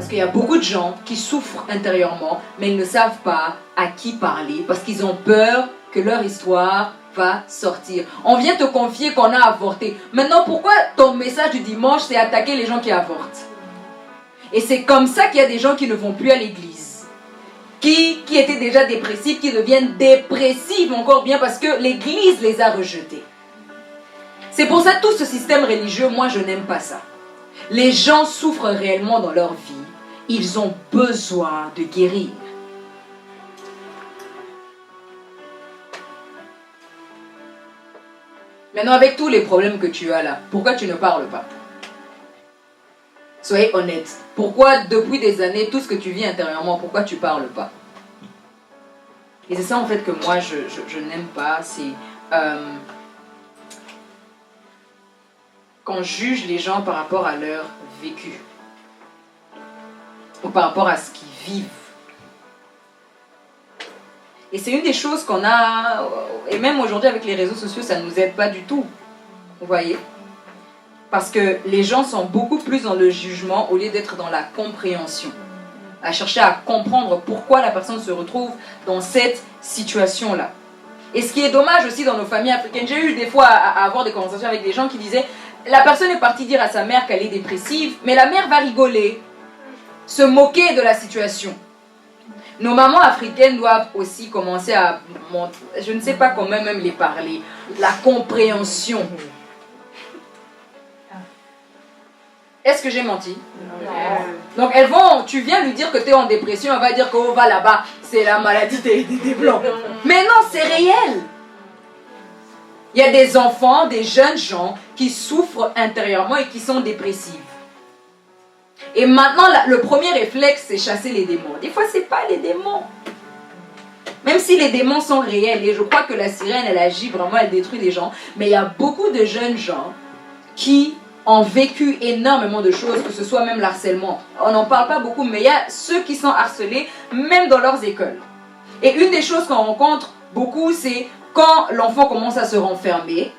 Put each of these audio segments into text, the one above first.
Parce qu'il y a beaucoup de gens qui souffrent intérieurement, mais ils ne savent pas à qui parler, parce qu'ils ont peur que leur histoire va sortir. On vient te confier qu'on a avorté. Maintenant, pourquoi ton message du dimanche, c'est attaquer les gens qui avortent? Et c'est comme ça qu'il y a des gens qui ne vont plus à l'église. Qui étaient déjà dépressifs, qui deviennent dépressifs encore bien parce que l'église les a rejetés. C'est pour ça que tout ce système religieux, moi je n'aime pas ça. Les gens souffrent réellement dans leur vie. Ils ont besoin de guérir. Maintenant, avec tous les problèmes que tu as là, pourquoi tu ne parles pas? Soyez honnête. Pourquoi, depuis des années, tout ce que tu vis intérieurement, pourquoi tu ne parles pas? Et c'est ça, en fait, que moi, je n'aime pas. C'est qu'on juge les gens par rapport à leur vécu. Ou par rapport à ce qu'ils vivent. Et c'est une des choses qu'on a, et même aujourd'hui avec les réseaux sociaux, ça ne nous aide pas du tout. Vous voyez? Parce que les gens sont beaucoup plus dans le jugement au lieu d'être dans la compréhension. À chercher à comprendre pourquoi la personne se retrouve dans cette situation-là. Et ce qui est dommage aussi dans nos familles africaines, j'ai eu des fois à avoir des conversations avec des gens qui disaient la personne est partie dire à sa mère qu'elle est dépressive, mais la mère va rigoler, se moquer de la situation. Nos mamans africaines doivent aussi commencer à, je ne sais pas comment même les parler, la compréhension. Est-ce que j'ai menti? Donc elles vont, tu viens lui dire que tu es en dépression, elle va dire que oh, va là-bas, c'est la maladie des blancs. Mais non, c'est réel. Il y a des enfants, des jeunes gens qui souffrent intérieurement et qui sont dépressifs. Et maintenant, le premier réflexe, c'est chasser les démons. Des fois, ce n'est pas les démons. Même si les démons sont réels, et je crois que la sirène, elle agit vraiment, elle détruit les gens. Mais il y a beaucoup de jeunes gens qui ont vécu énormément de choses, que ce soit même l'harcèlement. On n'en parle pas beaucoup, mais il y a ceux qui sont harcelés, même dans leurs écoles. Et une des choses qu'on rencontre beaucoup, c'est quand l'enfant commence à se renfermer,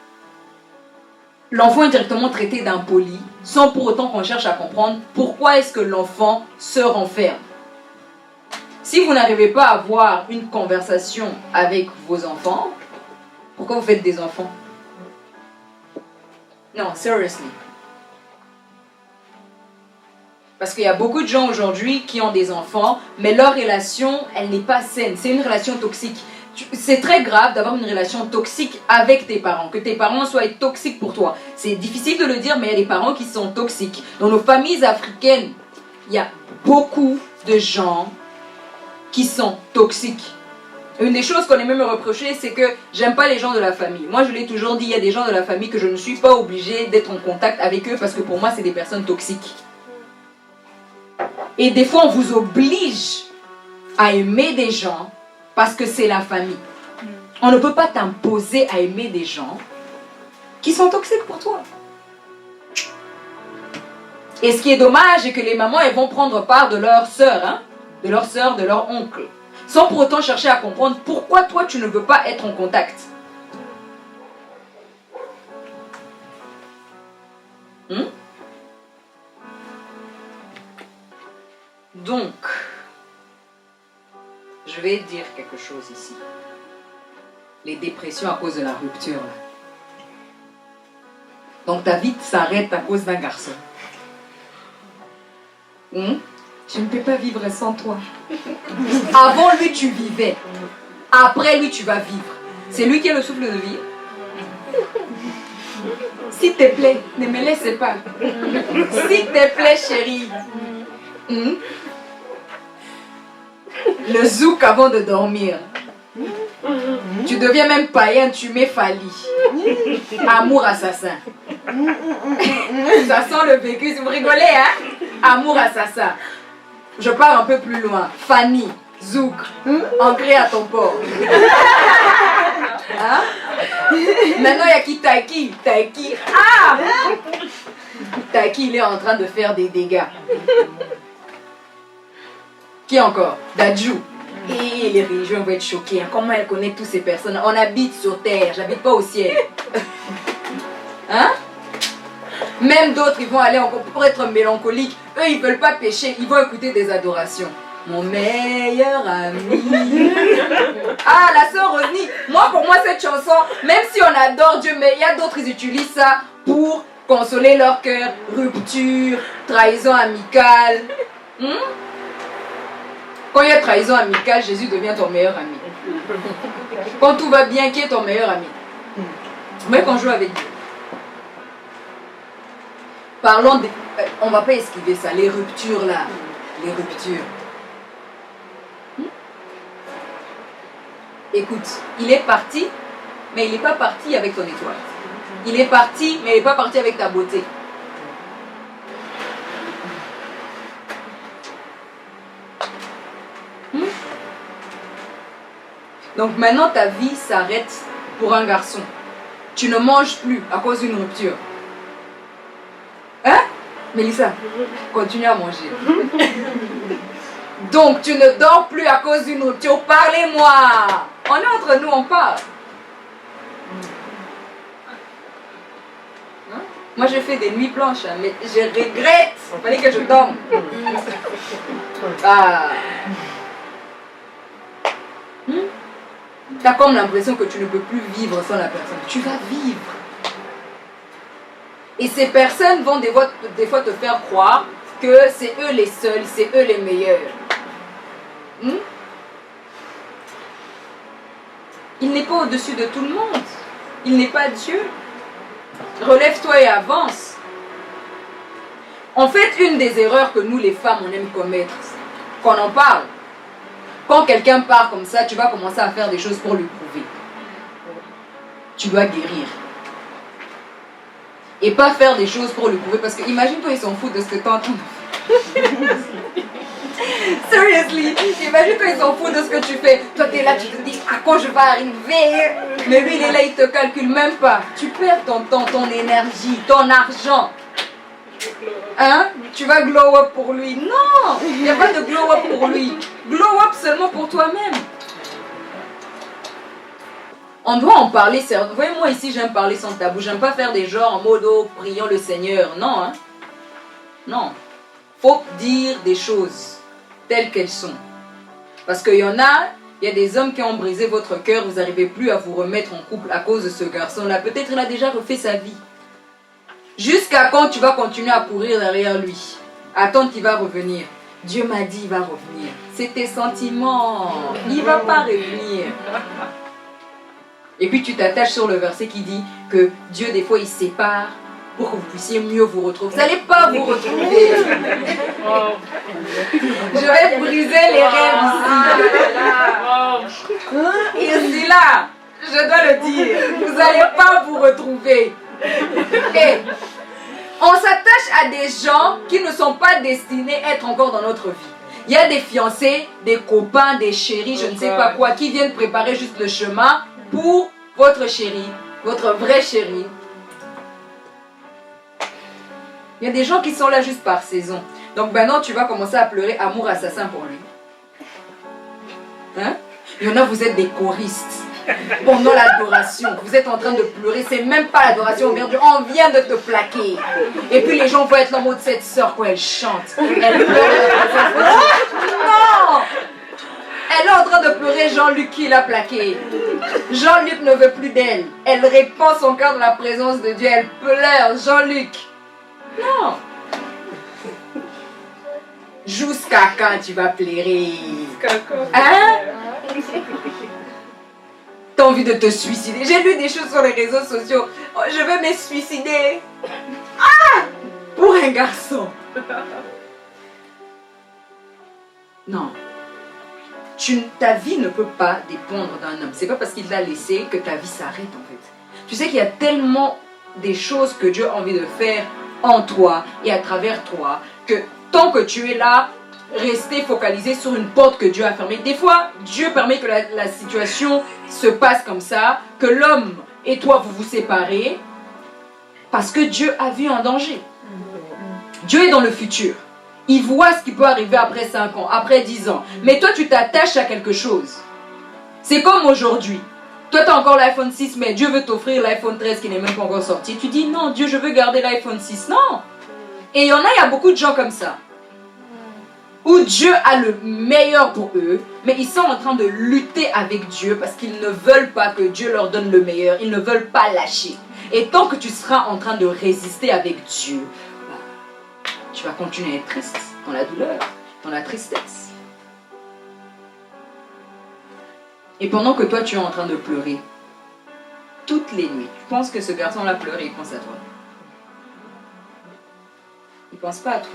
l'enfant est directement traité d'impoli, sans pour autant qu'on cherche à comprendre pourquoi est-ce que l'enfant se renferme. Si vous n'arrivez pas à avoir une conversation avec vos enfants, pourquoi vous faites des enfants? Non, seriously. Parce qu'il y a beaucoup de gens aujourd'hui qui ont des enfants, mais leur relation, elle n'est pas saine. C'est une relation toxique. C'est très grave d'avoir une relation toxique avec tes parents, que tes parents soient toxiques pour toi. C'est difficile de le dire, mais il y a des parents qui sont toxiques. Dans nos familles africaines, il y a beaucoup de gens qui sont toxiques. Une des choses qu'on aime me reprocher, c'est que j'aime pas les gens de la famille. Moi, je l'ai toujours dit, il y a des gens de la famille que je ne suis pas obligée d'être en contact avec eux parce que pour moi, c'est des personnes toxiques. Et des fois, on vous oblige à aimer des gens parce que c'est la famille. On ne peut pas t'imposer à aimer des gens qui sont toxiques pour toi. Et ce qui est dommage, c'est que les mamans, elles vont prendre part de leur sœur, de leur oncle, sans pour autant chercher à comprendre pourquoi toi, tu ne veux pas être en contact. Donc, je vais dire quelque chose ici. Les dépressions à cause de la rupture. Donc ta vie s'arrête à cause d'un garçon. Je ne peux pas vivre sans toi. Avant lui, tu vivais. Après lui, tu vas vivre. C'est lui qui a le souffle de vie. S'il te plaît, ne me laisse pas. S'il te plaît, chérie. Le zouk avant de dormir. Tu deviens même païen, tu mets Fali. Amour assassin. Ça sent le vécu, si vous rigolez, hein? Amour assassin. Je pars un peu plus loin. Fanny, zouk, ancré à ton port. Hein? Maintenant, il y a qui? Taiki. Ah! Taiki, il est en train de faire des dégâts. Qui encore? Dadju. Et les religions vont être choquées. Comment elle connaît toutes ces personnes? On habite sur terre, j'habite pas au ciel. Hein? Même d'autres, ils vont aller encore pour être mélancoliques. eux, ils veulent pas pécher, ils vont écouter des adorations. Mon meilleur ami. Ah, la sœur Rosny, moi, pour moi, cette chanson, même si on adore Dieu, mais il y a d'autres, ils utilisent ça pour consoler leur cœur. Rupture, trahison amicale. Quand il y a trahison amicale, Jésus devient ton meilleur ami. Quand tout va bien, qui est ton meilleur ami? Mais qu'on joue avec Dieu. Parlons de... On ne va pas esquiver ça, les ruptures là. Les ruptures. Écoute, il est parti, mais il n'est pas parti avec ton étoile. Il est parti, mais il n'est pas parti avec ta beauté. Donc maintenant, ta vie s'arrête pour un garçon. Tu ne manges plus à cause d'une rupture. Hein, Mélissa? Continue à manger. Donc, tu ne dors plus à cause d'une rupture. Parlez-moi. On est entre nous, on parle. Moi, je fais des nuits blanches, mais je regrette. Il fallait que je dorme. Ah. Tu as comme l'impression que tu ne peux plus vivre sans la personne. Tu vas vivre. Et ces personnes vont des fois te faire croire que c'est eux les seuls, c'est eux les meilleurs. Il n'est pas au-dessus de tout le monde. Il n'est pas Dieu. Relève-toi et avance. En fait, une des erreurs que nous les femmes on aime commettre, qu'on en parle. Quand quelqu'un part comme ça, tu vas commencer à faire des choses pour lui prouver. Tu dois guérir. Et pas faire des choses pour lui prouver. Parce que imagine-toi, ils s'en foutent de ce que tu es en train de faire. Seriously, imagine-toi, ils s'en foutent de ce que tu fais. Toi, tu es là, tu te dis, à quand je vais arriver? Mais lui, il est là, il te calcule même pas. Tu perds ton temps, ton énergie, ton argent. Hein? Tu vas glow up pour lui. Non, il n'y a pas de glow up pour lui. Glow up seulement pour toi-même. On doit en parler. Voyez-moi ici, j'aime parler sans tabou. J'aime pas faire des genres en mode oh, prions le Seigneur. Non, hein? Non. Faut dire des choses telles qu'elles sont. Parce qu'il y a des hommes qui ont brisé votre cœur. Vous n'arrivez plus à vous remettre en couple à cause de ce garçon-là. Peut-être il a déjà refait sa vie. Jusqu'à quand tu vas continuer à courir derrière lui? Attendre qu'il va revenir. Dieu m'a dit il va revenir. C'est tes sentiments. Il ne va pas revenir. Et puis tu t'attaches sur le verset qui dit que Dieu des fois il sépare pour que vous puissiez mieux vous retrouver. Vous n'allez pas vous retrouver. Je vais briser les rêves ici. Et c'est là, je dois le dire, vous n'allez pas vous retrouver. Et on s'attache à des gens qui ne sont pas destinés à être encore dans notre vie. Il y a des fiancés, des copains, des chéris, je ne sais pas quoi, qui viennent préparer juste le chemin pour votre chéri, votre vrai chéri. Il y a des gens qui sont là juste par saison. Donc maintenant, tu vas commencer à pleurer amour assassin pour lui. Hein? Il y en a, vous êtes des choristes. Pendant l'adoration, vous êtes en train de pleurer, c'est même pas l'adoration envers Dieu, on vient de te plaquer. Et puis les gens vont être là en mode cette soeur quand elle chante. Elle pleure. Non! Elle est en train de pleurer Jean-Luc qui l'a plaqué. Jean-Luc ne veut plus d'elle. Elle répand son cœur dans la présence de Dieu. Elle pleure. Jean-Luc. Non. Jusqu'à quand tu vas pleurer? Hein? T'as envie de te suicider. J'ai lu des choses sur les réseaux sociaux. Oh, je vais me suicider. Ah! Pour un garçon. Non. Ta vie ne peut pas dépendre d'un homme. C'est pas parce qu'il t'a laissé que ta vie s'arrête en fait. Tu sais qu'il y a tellement des choses que Dieu a envie de faire en toi et à travers toi que tant que tu es là, rester focalisé sur une porte que Dieu a fermée. Des fois, Dieu permet que la situation se passe comme ça, que l'homme et toi vous vous séparez parce que Dieu a vu un danger. Dieu est dans le futur. Il voit ce qui peut arriver après 5 ans, après 10 ans. Mais toi, tu t'attaches à quelque chose. C'est comme aujourd'hui. Toi, tu as encore l'iPhone 6, mais Dieu veut t'offrir l'iPhone 13 qui n'est même pas encore sorti. Tu dis, non, Dieu, je veux garder l'iPhone 6. Non. Et il y a beaucoup de gens comme ça. où Dieu a le meilleur pour eux, mais ils sont en train de lutter avec Dieu parce qu'ils ne veulent pas que Dieu leur donne le meilleur, ils ne veulent pas lâcher. Et tant que tu seras en train de résister avec Dieu, tu vas continuer à être triste, dans la douleur, dans la tristesse. Et pendant que toi tu es en train de pleurer, toutes les nuits, tu penses que ce garçon-là pleure et il pense à toi. Il ne pense pas à toi.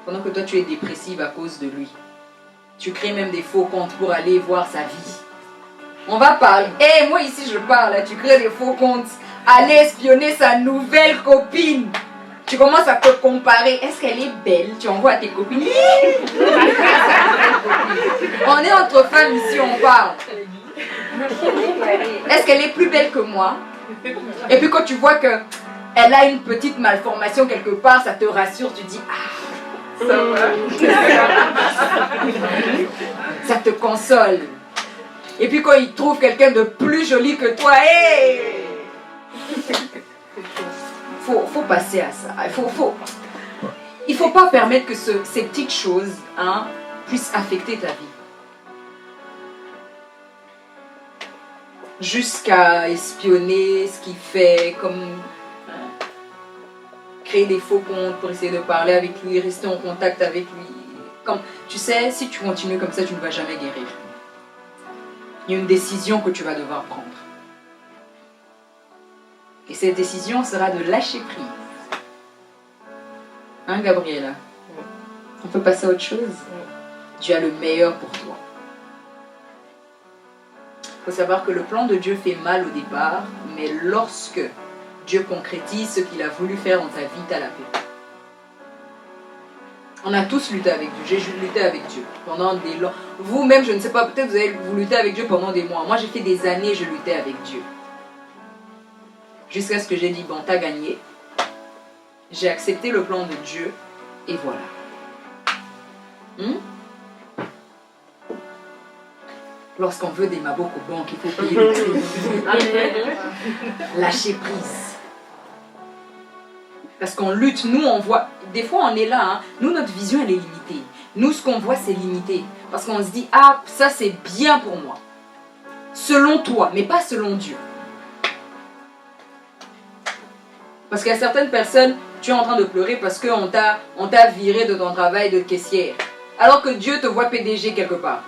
Pendant que toi tu es dépressive à cause de lui. Tu crées même des faux comptes pour aller voir sa vie. On va parler. Hé, moi ici je parle, là, tu crées des faux comptes. Aller espionner sa nouvelle copine. Tu commences à te comparer. Est-ce qu'elle est belle? Tu envoies à tes copines. On est entre femmes ici, on parle. Est-ce qu'elle est plus belle que moi? Et puis quand tu vois que elle a une petite malformation quelque part, ça te rassure, tu dis ah, ça va. Ça te console. Et puis quand il trouve quelqu'un de plus joli que toi, hey! Faut passer à ça. Il faut pas permettre que ces petites choses puissent affecter ta vie. Jusqu'à espionner ce qu'il fait, comme créer des faux comptes pour essayer de parler avec lui, rester en contact avec lui. Comme, tu sais, si tu continues comme ça, tu ne vas jamais guérir. Il y a une décision que tu vas devoir prendre. Et cette décision sera de lâcher prise. Hein, Gabriela? On peut passer à autre chose? Dieu a le meilleur pour toi. Il faut savoir que le plan de Dieu fait mal au départ, mais lorsque Dieu concrétise ce qu'il a voulu faire dans ta vie, tu as la paix. On a tous lutté avec Dieu. J'ai lutté avec Dieu pendant des longs... Vous-même, je ne sais pas, peut-être vous luttez avec Dieu pendant des mois. Moi, j'ai fait des années, je luttais avec Dieu. Jusqu'à ce que j'ai dit, bon, t'as gagné. J'ai accepté le plan de Dieu, et voilà. Lorsqu'on veut des maboks aux banques, il faut payer le prix. Lâcher prise. Parce qu'on lutte, nous on voit, des fois on est là, nous notre vision elle est limitée. Nous ce qu'on voit c'est limité. Parce qu'on se dit, ah ça c'est bien pour moi. Selon toi, mais pas selon Dieu. Parce qu'il y a certaines personnes, tu es en train de pleurer parce qu'on t'a viré de ton travail de caissière. Alors que Dieu te voit PDG quelque part.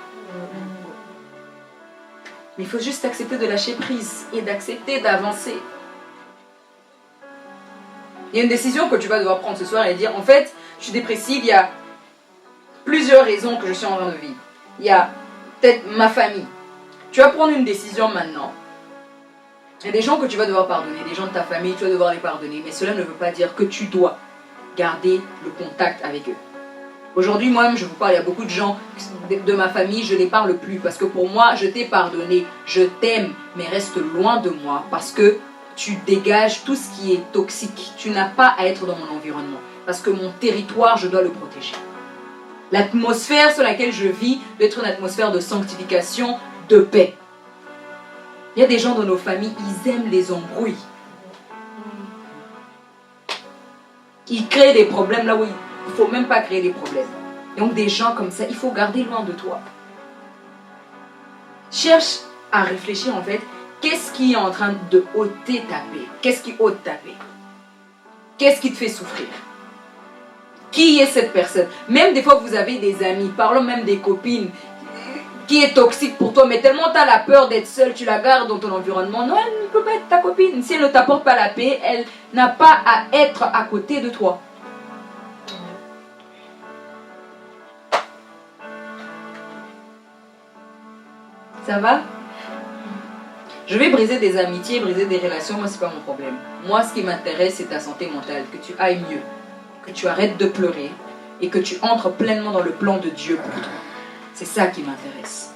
Mais il faut juste accepter de lâcher prise et d'accepter d'avancer. Il y a une décision que tu vas devoir prendre ce soir et dire, en fait, je suis dépressive, il y a plusieurs raisons que je suis en train de vivre. Il y a peut-être ma famille. Tu vas prendre une décision maintenant. Il y a des gens que tu vas devoir pardonner, des gens de ta famille, tu vas devoir les pardonner. Mais cela ne veut pas dire que tu dois garder le contact avec eux. Aujourd'hui, moi-même, je vous parle, il y a beaucoup de gens de ma famille, je ne les parle plus. Parce que pour moi, je t'ai pardonné, je t'aime, mais reste loin de moi. Parce que tu dégages tout ce qui est toxique. Tu n'as pas à être dans mon environnement. Parce que mon territoire, je dois le protéger. L'atmosphère sur laquelle je vis doit être une atmosphère de sanctification, de paix. Il y a des gens dans nos familles, ils aiment les embrouilles. Ils créent des problèmes là où il ne faut même pas créer des problèmes. Donc des gens comme ça, il faut garder loin de toi. Cherche à réfléchir en fait, qu'est-ce qui est en train de ôter ta paix? Qu'est-ce qui ôte ta paix? Qu'est-ce qui te fait souffrir? Qui est cette personne? Même des fois vous avez des amis, parlons même des copines, qui est toxique pour toi, mais tellement tu as la peur d'être seule, tu la gardes dans ton environnement. Non, elle ne peut pas être ta copine. Si elle ne t'apporte pas la paix, elle n'a pas à être à côté de toi. Ça va? Je vais briser des amitiés, briser des relations, moi c'est pas mon problème. Moi ce qui m'intéresse c'est ta santé mentale, que tu ailles mieux, que tu arrêtes de pleurer et que tu entres pleinement dans le plan de Dieu pour toi. C'est ça qui m'intéresse.